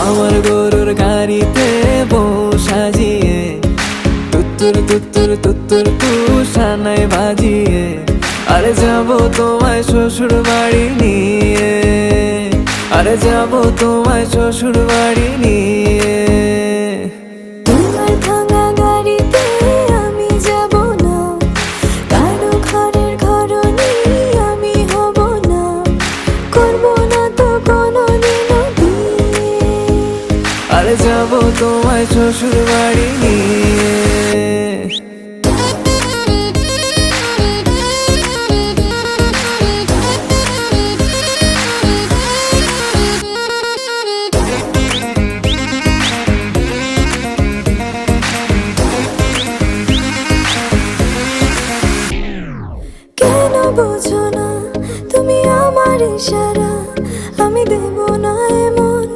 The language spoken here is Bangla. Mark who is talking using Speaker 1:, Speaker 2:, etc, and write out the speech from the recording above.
Speaker 1: আমার গরুর গাড়িতে বউ সাজিয়ে তুত্তুর তুত্তুর তুত্তুর তুষানায় বাজিয়ে আরে যাবো তোমায় শ্বশুর বাড়ি নিয়ে, আরে যাবো তোমায় শ্বশুর বাড়ি নিয়ে।
Speaker 2: তোমার ভাঙা গাড়িতে আমি যাব না, কারো ঘরের ঘরনি আমি হব না, করব না তো কোনোদিনও বিয়ে।
Speaker 1: আরে যাবো তোমায় শ্বশুর বাড়ি নিয়ে।